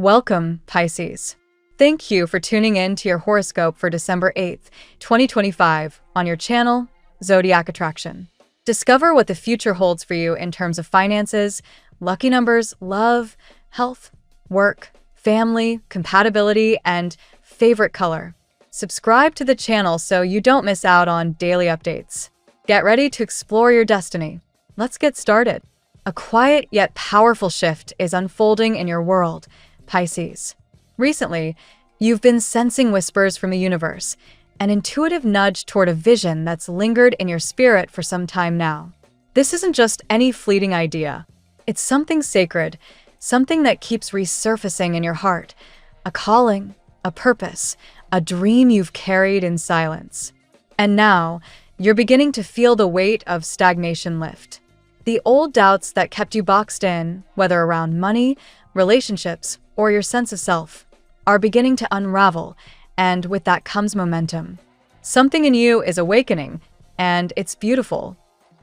Welcome, Pisces. Thank you for tuning in to your horoscope for December 8th, 2025 on your channel, Zodiac Attraction. Discover what the future holds for you in terms of finances, lucky numbers, love, health, work, family, compatibility, and favorite color. Subscribe to the channel so you don't miss out on daily updates. Get ready to explore your destiny. Let's get started. A quiet yet powerful shift is unfolding in your world, Pisces. Recently, you've been sensing whispers from the universe, an intuitive nudge toward a vision that's lingered in your spirit for some time now. This isn't just any fleeting idea. It's something sacred, something that keeps resurfacing in your heart, a calling, a purpose, a dream you've carried in silence. And now, you're beginning to feel the weight of stagnation lift. The old doubts that kept you boxed in, whether around money, relationships, or your sense of self, are beginning to unravel, and with that comes momentum. Something in you is awakening, and it's beautiful.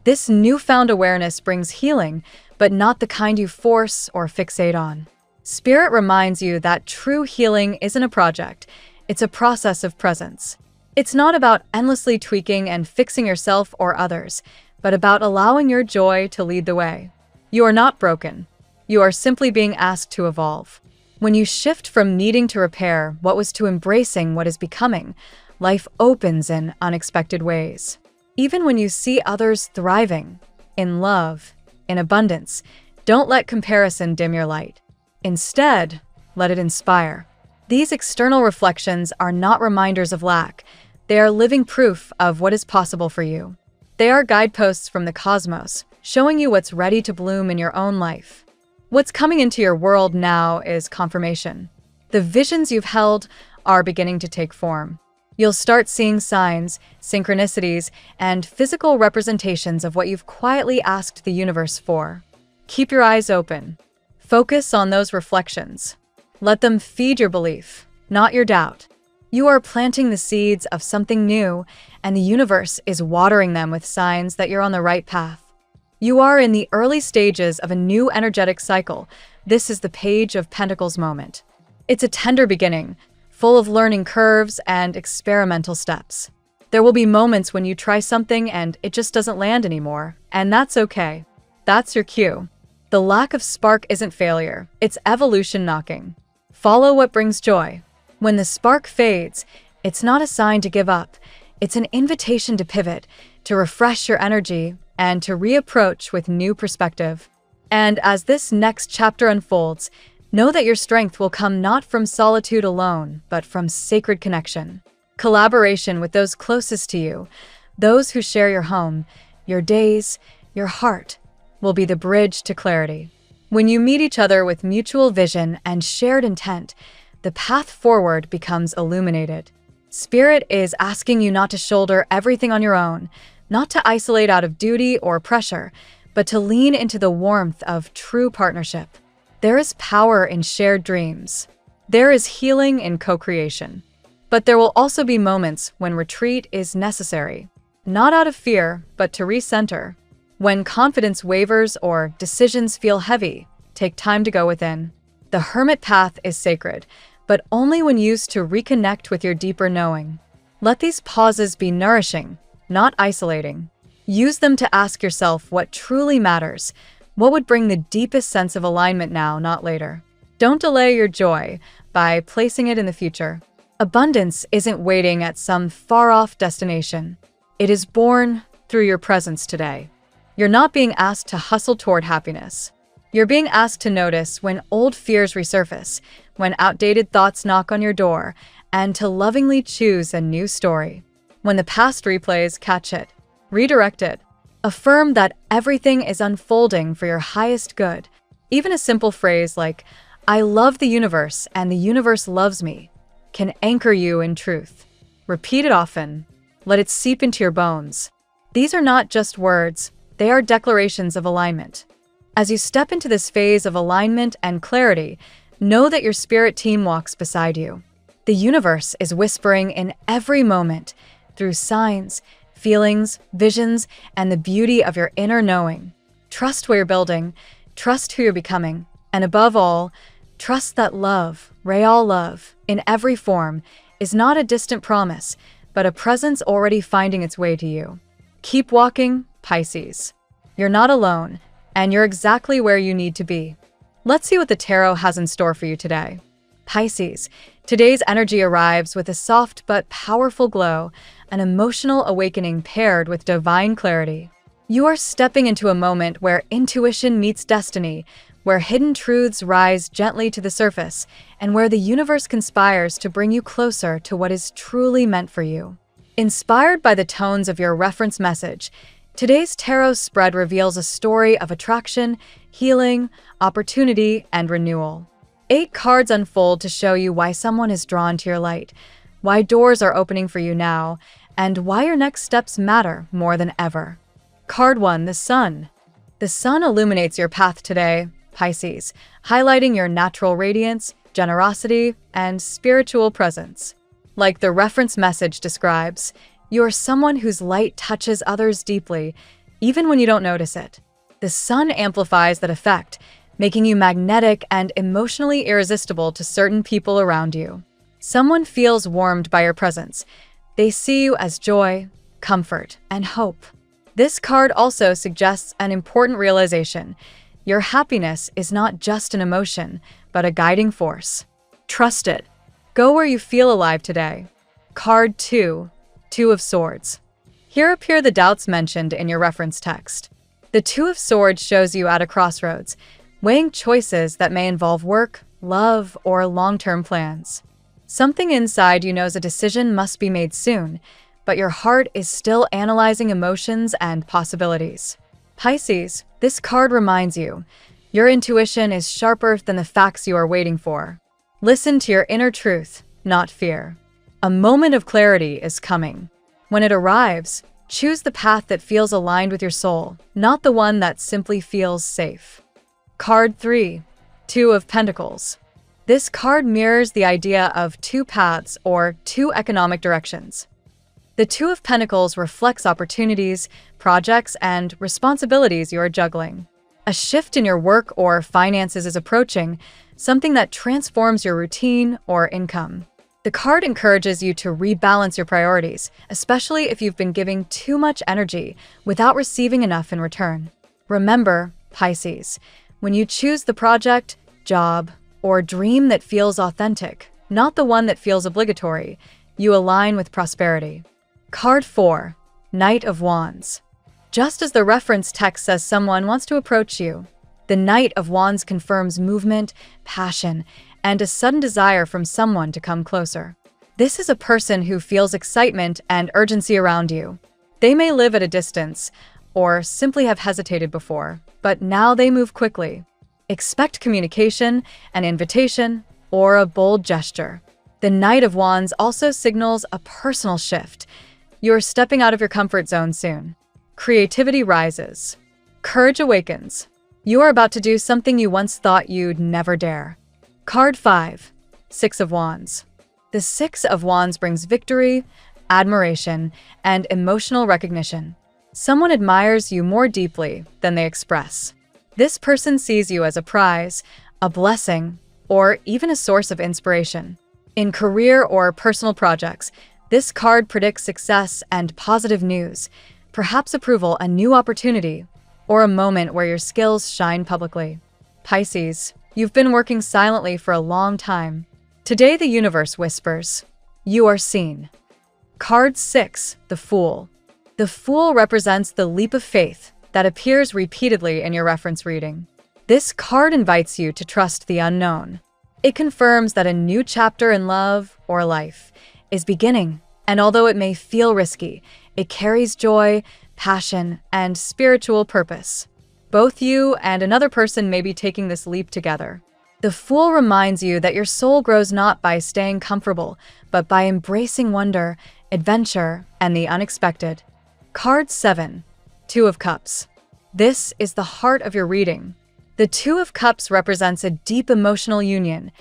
This newfound awareness brings healing, but not the kind you force or fixate on. Spirit reminds you that true healing isn't a project, it's a process of presence. It's not about endlessly tweaking and fixing yourself or others, but about allowing your joy to lead the way. You are not broken. You are simply being asked to evolve. When you shift from needing to repair what was to embracing what is becoming, life opens in unexpected ways. Even when you see others thriving, in love, in abundance, don't let comparison dim your light. Instead, let it inspire. These external reflections are not reminders of lack. They are living proof of what is possible for you. They are guideposts from the cosmos, showing you what's ready to bloom in your own life. What's coming into your world now is confirmation. The visions you've held are beginning to take form. You'll start seeing signs, synchronicities, and physical representations of what you've quietly asked the universe for. Keep your eyes open. Focus on those reflections. Let them feed your belief, not your doubt. You are planting the seeds of something new, and the universe is watering them with signs that you're on the right path. You are in the early stages of a new energetic cycle. This is the Page of Pentacles moment. It's a tender beginning, full of learning curves and experimental steps. There will be moments when you try something and it just doesn't land anymore, and that's okay. That's your cue. The lack of spark isn't failure, it's evolution knocking. Follow what brings joy. When the spark fades, it's not a sign to give up. It's an invitation to pivot, to refresh your energy, and to reapproach with new perspective. And as this next chapter unfolds, know that your strength will come not from solitude alone, but from sacred connection. Collaboration with those closest to you, those who share your home, your days, your heart, will be the bridge to clarity. When you meet each other with mutual vision and shared intent, the path forward becomes illuminated. Spirit is asking you not to shoulder everything on your own, not to isolate out of duty or pressure, but to lean into the warmth of true partnership. There is power in shared dreams. There is healing in co-creation. But there will also be moments when retreat is necessary, not out of fear, but to recenter. When confidence wavers or decisions feel heavy, take time to go within. The hermit path is sacred, but only when used to reconnect with your deeper knowing. Let these pauses be nourishing, not isolating. Use them to ask yourself what truly matters. What would bring the deepest sense of alignment now, not later? Don't delay your joy by placing it in the future. Abundance isn't waiting at some far-off destination. It is born through your presence today. You're not being asked to hustle toward happiness. You're being asked to notice when old fears resurface, when outdated thoughts knock on your door, and to lovingly choose a new story. When the past replays, catch it, redirect it. Affirm that everything is unfolding for your highest good. Even a simple phrase like, "I love the universe and the universe loves me," can anchor you in truth. Repeat it often. Let it seep into your bones. These are not just words, they are declarations of alignment. As you step into this phase of alignment and clarity, know that your spirit team walks beside you. The universe is whispering in every moment, through signs, feelings, visions, and the beauty of your inner knowing. Trust what you're building, trust who you're becoming, and above all, Trust that love, real love, in every form, is not a distant promise, but a presence already finding its way to you. Keep walking, Pisces. You're not alone, and you're exactly where you need to be. Let's see what the tarot has in store for you today. Pisces, today's energy arrives with a soft but powerful glow, an emotional awakening paired with divine clarity. You are stepping into a moment where intuition meets destiny, where hidden truths rise gently to the surface, and where the universe conspires to bring you closer to what is truly meant for you. Inspired by the tones of your reference message, today's tarot spread reveals a story of attraction, healing, opportunity, and renewal. 8 cards unfold to show you why someone is drawn to your light, why doors are opening for you now, and why your next steps matter more than ever. Card 1, the Sun. The Sun illuminates your path today, Pisces, highlighting your natural radiance, generosity, and spiritual presence. Like the reference message describes, you are someone whose light touches others deeply, even when you don't notice it. The Sun amplifies that effect, making you magnetic and emotionally irresistible to certain people around you. Someone feels warmed by your presence. They see you as joy, comfort, and hope. This card also suggests an important realization. Your happiness is not just an emotion, but a guiding force. Trust it. Go where you feel alive today. Card 2, Two of Swords. Here appear the doubts mentioned in your reference text. The Two of Swords shows you at a crossroads, weighing choices that may involve work, love, or long-term plans. Something inside you knows a decision must be made soon, but your heart is still analyzing emotions and possibilities. Pisces, this card reminds you, your intuition is sharper than the facts you are waiting for. Listen to your inner truth, not fear. A moment of clarity is coming. When it arrives, choose the path that feels aligned with your soul, not the one that simply feels safe. Card 3, Two of Pentacles. This card mirrors the idea of 2 paths or 2 economic directions. The Two of Pentacles reflects opportunities, projects, and responsibilities you are juggling. A shift in your work or finances is approaching, something that transforms your routine or income. The card encourages you to rebalance your priorities, especially if you've been giving too much energy without receiving enough in return. Remember, Pisces, when you choose the project, job, or dream that feels authentic, not the one that feels obligatory, you align with prosperity. Card 4, Knight of Wands. Just as the reference text says someone wants to approach you, the Knight of Wands confirms movement, passion, and a sudden desire from someone to come closer. This is a person who feels excitement and urgency around you. They may live at a distance, or simply have hesitated before, but now they move quickly. Expect communication, an invitation, or a bold gesture. The Knight of Wands also signals a personal shift. You're stepping out of your comfort zone soon. Creativity rises. Courage awakens. You are about to do something you once thought you'd never dare. Card 5, Six of Wands. The Six of Wands brings victory, admiration, and emotional recognition. Someone admires you more deeply than they express. This person sees you as a prize, a blessing, or even a source of inspiration. In career or personal projects, this card predicts success and positive news, perhaps approval, a new opportunity, or a moment where your skills shine publicly. Pisces, you've been working silently for a long time. Today the universe whispers, you are seen. Card 6, the Fool. The Fool represents the leap of faith that appears repeatedly in your reference reading. This card invites you to trust the unknown. It confirms that a new chapter in love or life is beginning, and although it may feel risky, it carries joy, passion, and spiritual purpose. Both you and another person may be taking this leap together. The Fool reminds you that your soul grows not by staying comfortable, but by embracing wonder, adventure, and the unexpected. Card 7, Two of Cups. This is the heart of your reading. The Two of Cups represents a deep emotional union,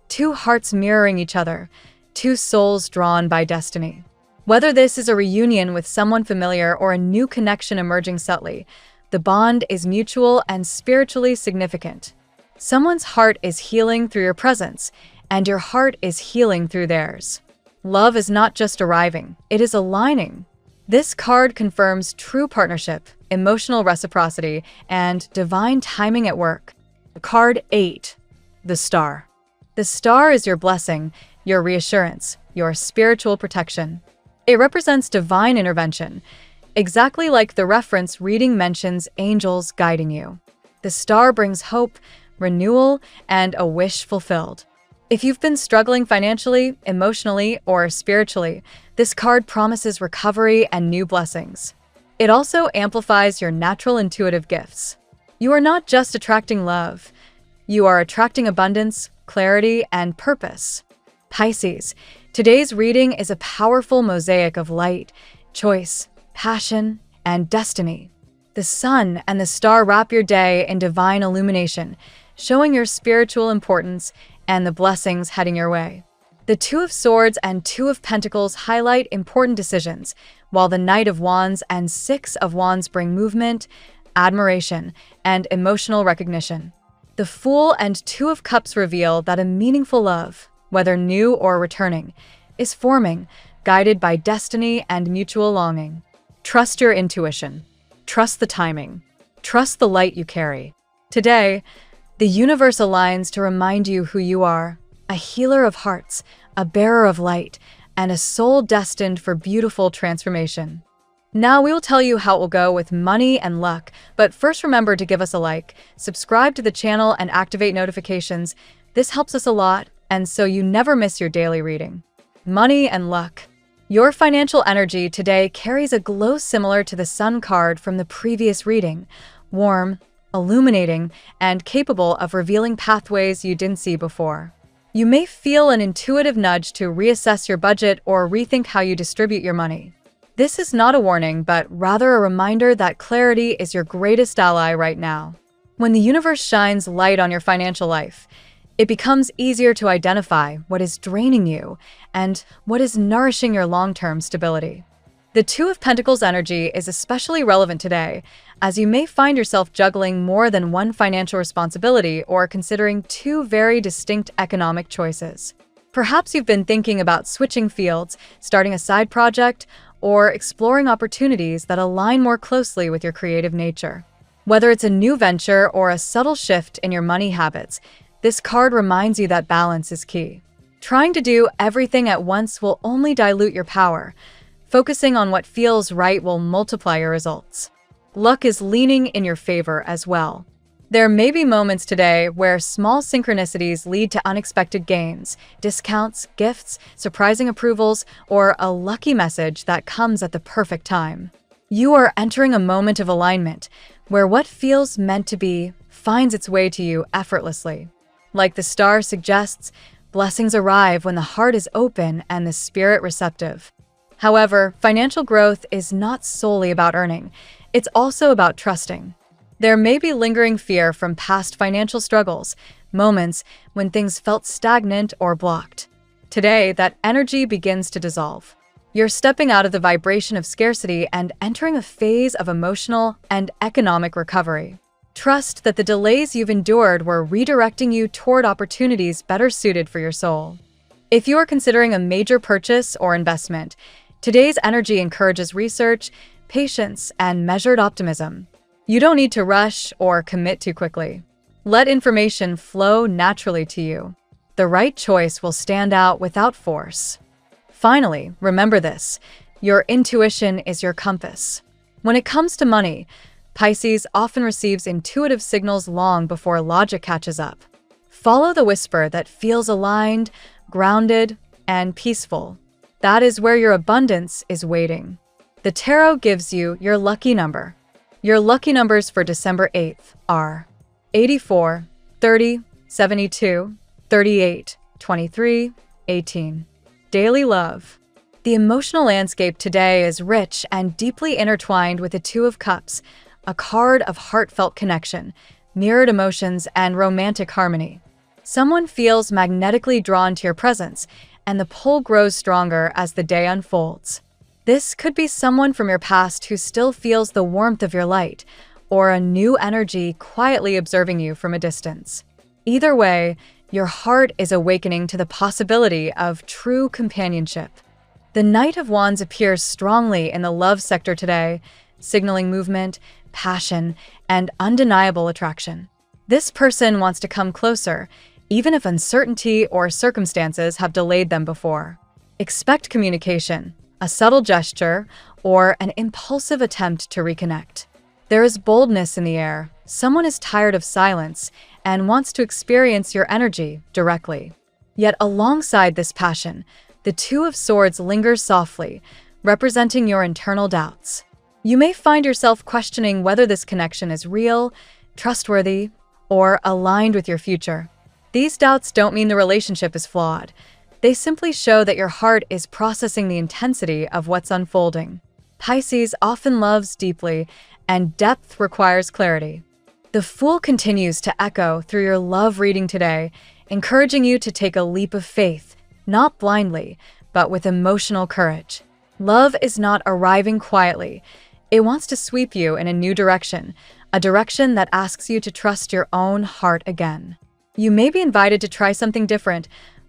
2 hearts mirroring each other, 2 souls drawn by destiny. Whether this is a reunion with someone familiar or a new connection emerging subtly, the bond is mutual and spiritually significant. Someone's heart is healing through your presence, and your heart is healing through theirs. Love is not just arriving, it is aligning. This card confirms true partnership, emotional reciprocity, and divine timing at work. Card 8, the Star. The star is your blessing, your reassurance, your spiritual protection. It represents divine intervention, exactly like the reference reading mentions angels guiding you. The star brings hope, renewal, and a wish fulfilled. If you've been struggling financially, emotionally, or spiritually, this card promises recovery and new blessings. It also amplifies your natural intuitive gifts. You are not just attracting love, you are attracting abundance, clarity, and purpose. Pisces, today's reading is a powerful mosaic of light, choice, passion, and destiny. The sun and the star wrap your day in divine illumination, showing your spiritual importance and the blessings heading your way. The Two of Swords and Two of Pentacles highlight important decisions, while the Knight of Wands and Six of Wands bring movement, admiration, and emotional recognition. The Fool and Two of Cups reveal that a meaningful love, whether new or returning, is forming, guided by destiny and mutual longing. Trust your intuition. Trust the timing. Trust the light you carry. Today, the universe aligns to remind you who you are, a healer of hearts, a bearer of light, and a soul destined for beautiful transformation. Now we will tell you how it will go with money and luck, but first remember to give us a like, subscribe to the channel, and activate notifications. This helps us a lot, and so you never miss your daily reading. Money and luck. Your financial energy today carries a glow similar to the Sun card from the previous reading, warm, illuminating, and capable of revealing pathways you didn't see before. You may feel an intuitive nudge to reassess your budget or rethink how you distribute your money. This is not a warning, but rather a reminder that clarity is your greatest ally right now. When the universe shines light on your financial life, it becomes easier to identify what is draining you and what is nourishing your long-term stability. The Two of Pentacles energy is especially relevant today, as you may find yourself juggling more than one financial responsibility or considering two very distinct economic choices. Perhaps you've been thinking about switching fields, starting a side project, or exploring opportunities that align more closely with your creative nature. Whether it's a new venture or a subtle shift in your money habits, this card reminds you that balance is key. Trying to do everything at once will only dilute your power. Focusing on what feels right will multiply your results. Luck is leaning in your favor as well. There may be moments today where small synchronicities lead to unexpected gains, discounts, gifts, surprising approvals, or a lucky message that comes at the perfect time. You are entering a moment of alignment where what feels meant to be finds its way to you effortlessly. Like the star suggests, blessings arrive when the heart is open and the spirit receptive. However, financial growth is not solely about earning. It's also about trusting. There may be lingering fear from past financial struggles, moments when things felt stagnant or blocked. Today, that energy begins to dissolve. You're stepping out of the vibration of scarcity and entering a phase of emotional and economic recovery. Trust that the delays you've endured were redirecting you toward opportunities better suited for your soul. If you are considering a major purchase or investment, today's energy encourages research, patience, and measured optimism. You don't need to rush or commit too quickly. Let information flow naturally to you. The right choice will stand out without force. Finally, remember this: your intuition is your compass. When it comes to money, Pisces often receives intuitive signals long before logic catches up. Follow the whisper that feels aligned, grounded, and peaceful. That is where your abundance is waiting. The tarot gives you your lucky number. Your lucky numbers for December 8th are 84, 30, 72, 38, 23, 18. Daily love. The emotional landscape today is rich and deeply intertwined with the Two of Cups, a card of heartfelt connection, mirrored emotions, and romantic harmony. Someone feels magnetically drawn to your presence, and the pull grows stronger as the day unfolds. This could be someone from your past who still feels the warmth of your light, or a new energy quietly observing you from a distance. Either way, your heart is awakening to the possibility of true companionship. The Knight of Wands appears strongly in the love sector today, signaling movement, passion, and undeniable attraction. This person wants to come closer, even if uncertainty or circumstances have delayed them before. Expect communication, a subtle gesture, or an impulsive attempt to reconnect. There is boldness in the air. Someone is tired of silence and wants to experience your energy directly. Yet alongside this passion, the Two of Swords lingers softly, representing your internal doubts. You may find yourself questioning whether this connection is real, trustworthy, or aligned with your future. These doubts don't mean the relationship is flawed. They simply show that your heart is processing the intensity of what's unfolding. Pisces often loves deeply, and depth requires clarity. The Fool continues to echo through your love reading today, encouraging you to take a leap of faith, not blindly, but with emotional courage. Love is not arriving quietly. It wants to sweep you in a new direction, a direction that asks you to trust your own heart again. You may be invited to try something different,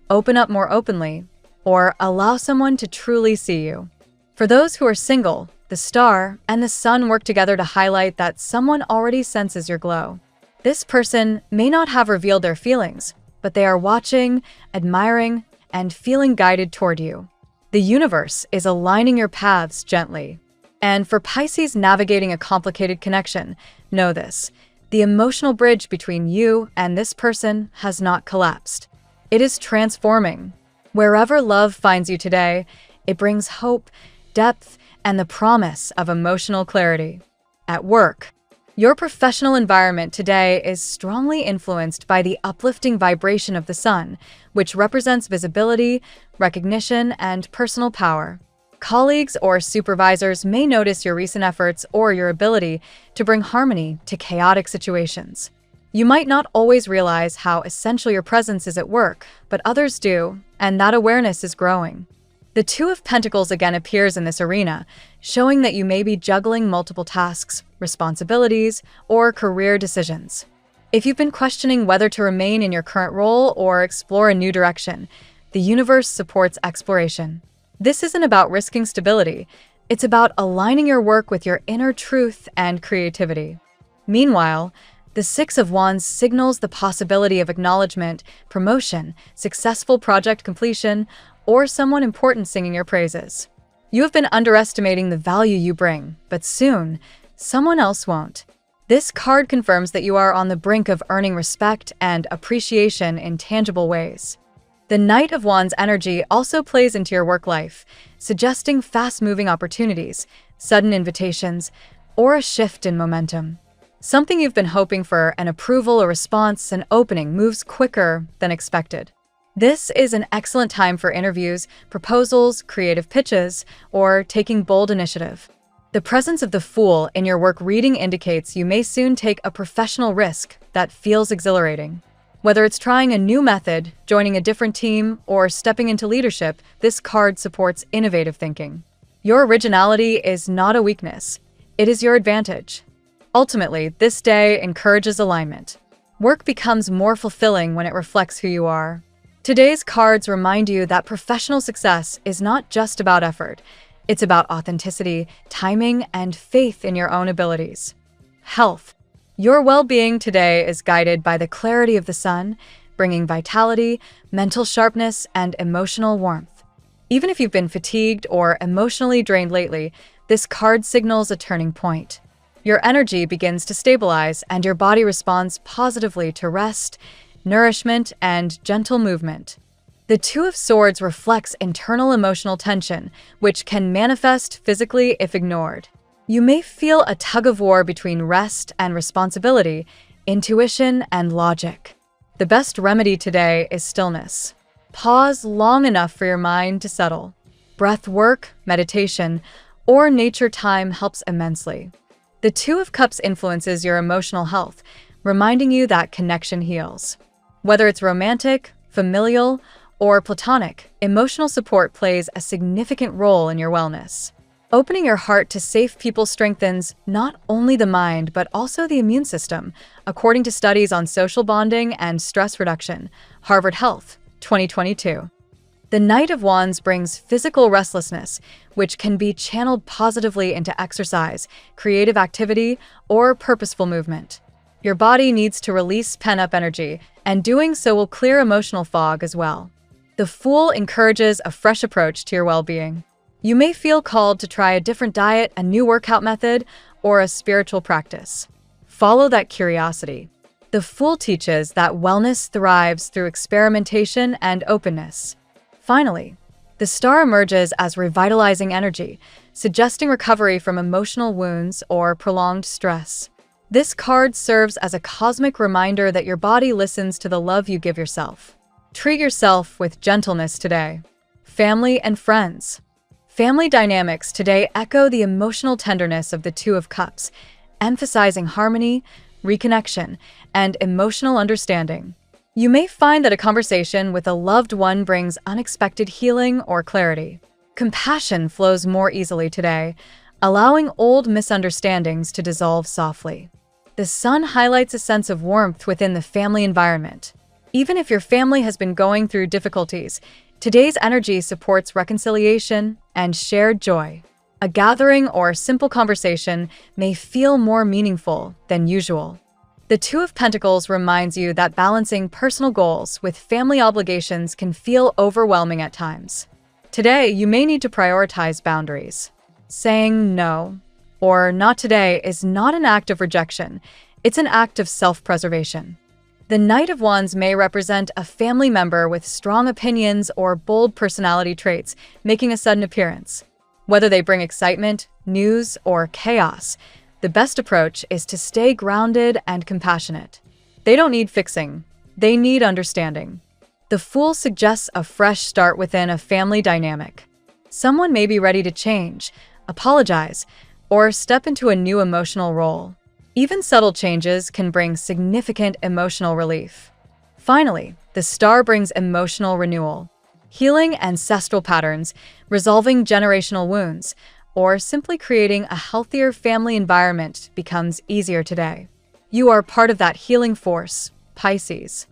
open up more openly, or allow someone to truly see you. For those who are single, the Star and the Sun work together to highlight that someone already senses your glow. This person may not have revealed their feelings, but they are watching, admiring, and feeling guided toward you. The universe is aligning your paths gently. And for Pisces navigating a complicated connection, know this: the emotional bridge between you and this person has not collapsed. It is transforming. Wherever love finds you today, it brings hope, depth, and the promise of emotional clarity. At work, your professional environment today is strongly influenced by the uplifting vibration of the Sun, which represents visibility, recognition, and personal power. Colleagues or supervisors may notice your recent efforts or your ability to bring harmony to chaotic situations. You might not always realize how essential your presence is at work, but others do, and that awareness is growing. The Two of Pentacles again appears in this arena, showing that you may be juggling multiple tasks, responsibilities, or career decisions. If you've been questioning whether to remain in your current role or explore a new direction, the universe supports exploration. This isn't about risking stability, it's about aligning your work with your inner truth and creativity. Meanwhile, the Six of Wands signals the possibility of acknowledgement, promotion, successful project completion, or someone important singing your praises. You have been underestimating the value you bring, but soon, someone else won't. This card confirms that you are on the brink of earning respect and appreciation in tangible ways. The Knight of Wands energy also plays into your work life, suggesting fast-moving opportunities, sudden invitations, or a shift in momentum. Something you've been hoping for, an approval, a response, an opening, moves quicker than expected. This is an excellent time for interviews, proposals, creative pitches, or taking bold initiative. The presence of the Fool in your work reading indicates you may soon take a professional risk that feels exhilarating. Whether it's trying a new method, joining a different team, or stepping into leadership, this card supports innovative thinking. Your originality is not a weakness, it is your advantage. Ultimately, this day encourages alignment. Work becomes more fulfilling when it reflects who you are. Today's cards remind you that professional success is not just about effort. It's about authenticity, timing, and faith in your own abilities. Health. Your well-being today is guided by the clarity of the Sun, bringing vitality, mental sharpness, and emotional warmth. Even if you've been fatigued or emotionally drained lately, this card signals a turning point. Your energy begins to stabilize, and your body responds positively to rest, nourishment, and gentle movement. The Two of Swords reflects internal emotional tension, which can manifest physically if ignored. You may feel a tug-of-war between rest and responsibility, intuition and logic. The best remedy today is stillness. Pause long enough for your mind to settle. Breath work, meditation, or nature time helps immensely. The Two of Cups influences your emotional health, reminding you that connection heals. Whether it's romantic, familial, or platonic, emotional support plays a significant role in your wellness. Opening your heart to safe people strengthens not only the mind, but also the immune system, according to studies on social bonding and stress reduction. Harvard Health, 2022. The Knight of Wands brings physical restlessness, which can be channeled positively into exercise, creative activity, or purposeful movement. Your body needs to release pent-up energy, and doing so will clear emotional fog as well. The Fool encourages a fresh approach to your well-being. You may feel called to try a different diet, a new workout method, or a spiritual practice. Follow that curiosity. The Fool teaches that wellness thrives through experimentation and openness. Finally, the Star emerges as revitalizing energy, suggesting recovery from emotional wounds or prolonged stress. This card serves as a cosmic reminder that your body listens to the love you give yourself. Treat yourself with gentleness today. Family and friends. Family dynamics today echo the emotional tenderness of the Two of Cups, emphasizing harmony, reconnection, and emotional understanding. You may find that a conversation with a loved one brings unexpected healing or clarity. Compassion flows more easily today, allowing old misunderstandings to dissolve softly. The Sun highlights a sense of warmth within the family environment. Even if your family has been going through difficulties, today's energy supports reconciliation and shared joy. A gathering or simple conversation may feel more meaningful than usual. The Two of Pentacles reminds you that balancing personal goals with family obligations can feel overwhelming at times. Today, you may need to prioritize boundaries. Saying no or not today is not an act of rejection, it's an act of self-preservation. The Knight of Wands may represent a family member with strong opinions or bold personality traits making a sudden appearance. Whether they bring excitement, news, or chaos, the best approach is to stay grounded and compassionate. They don't need fixing, they need understanding. The Fool suggests a fresh start within a family dynamic. Someone may be ready to change, apologize, or step into a new emotional role. Even subtle changes can bring significant emotional relief. Finally, the Star brings emotional renewal. Healing ancestral patterns, resolving generational wounds, or simply creating a healthier family environment becomes easier today. You are part of that healing force, Pisces.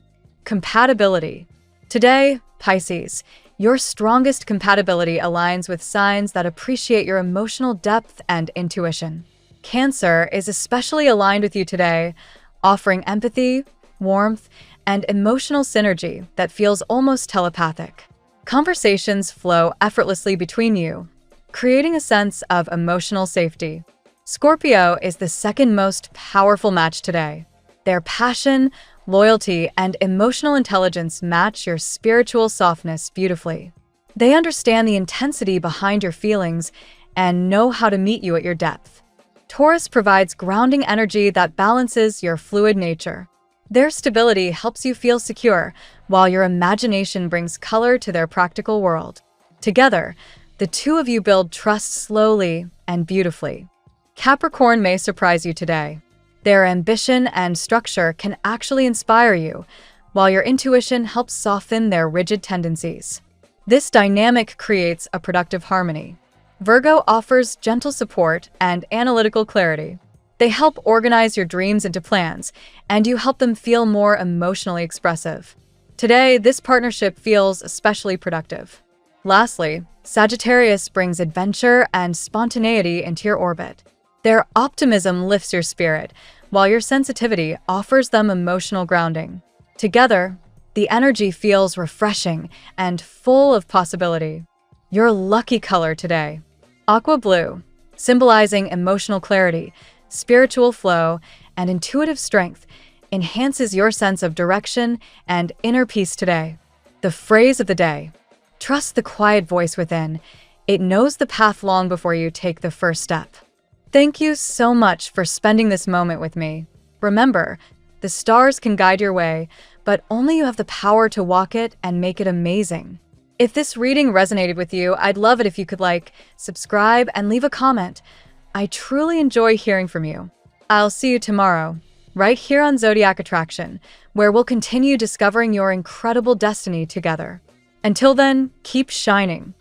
Compatibility. Today, Pisces, your strongest compatibility aligns with signs that appreciate your emotional depth and intuition. Cancer is especially aligned with you today, offering empathy, warmth, and emotional synergy that feels almost telepathic. Conversations flow effortlessly between you, creating a sense of emotional safety. Scorpio is the second most powerful match today. Their passion, loyalty, and emotional intelligence match your spiritual softness beautifully. They understand the intensity behind your feelings and know how to meet you at your depth. Taurus provides grounding energy that balances your fluid nature. Their stability helps you feel secure, while your imagination brings color to their practical world. Together, the two of you build trust slowly and beautifully. Capricorn may surprise you today. Their ambition and structure can actually inspire you, while your intuition helps soften their rigid tendencies. This dynamic creates a productive harmony. Virgo offers gentle support and analytical clarity. They help organize your dreams into plans, and you help them feel more emotionally expressive. Today, this partnership feels especially productive. Lastly, Sagittarius brings adventure and spontaneity into your orbit. Their optimism lifts your spirit, while your sensitivity offers them emotional grounding. Together, the energy feels refreshing and full of possibility. Your lucky color today: aqua blue, symbolizing emotional clarity, spiritual flow, and intuitive strength, enhances your sense of direction and inner peace today. The phrase of the day: trust the quiet voice within. It knows the path long before you take the first step. Thank you so much for spending this moment with me. Remember, the stars can guide your way, but only you have the power to walk it and make it amazing. If this reading resonated with you, I'd love it if you could like, subscribe, and leave a comment. I truly enjoy hearing from you. I'll see you tomorrow, right here on Zodiac Attraction, where we'll continue discovering your incredible destiny together. Until then, keep shining.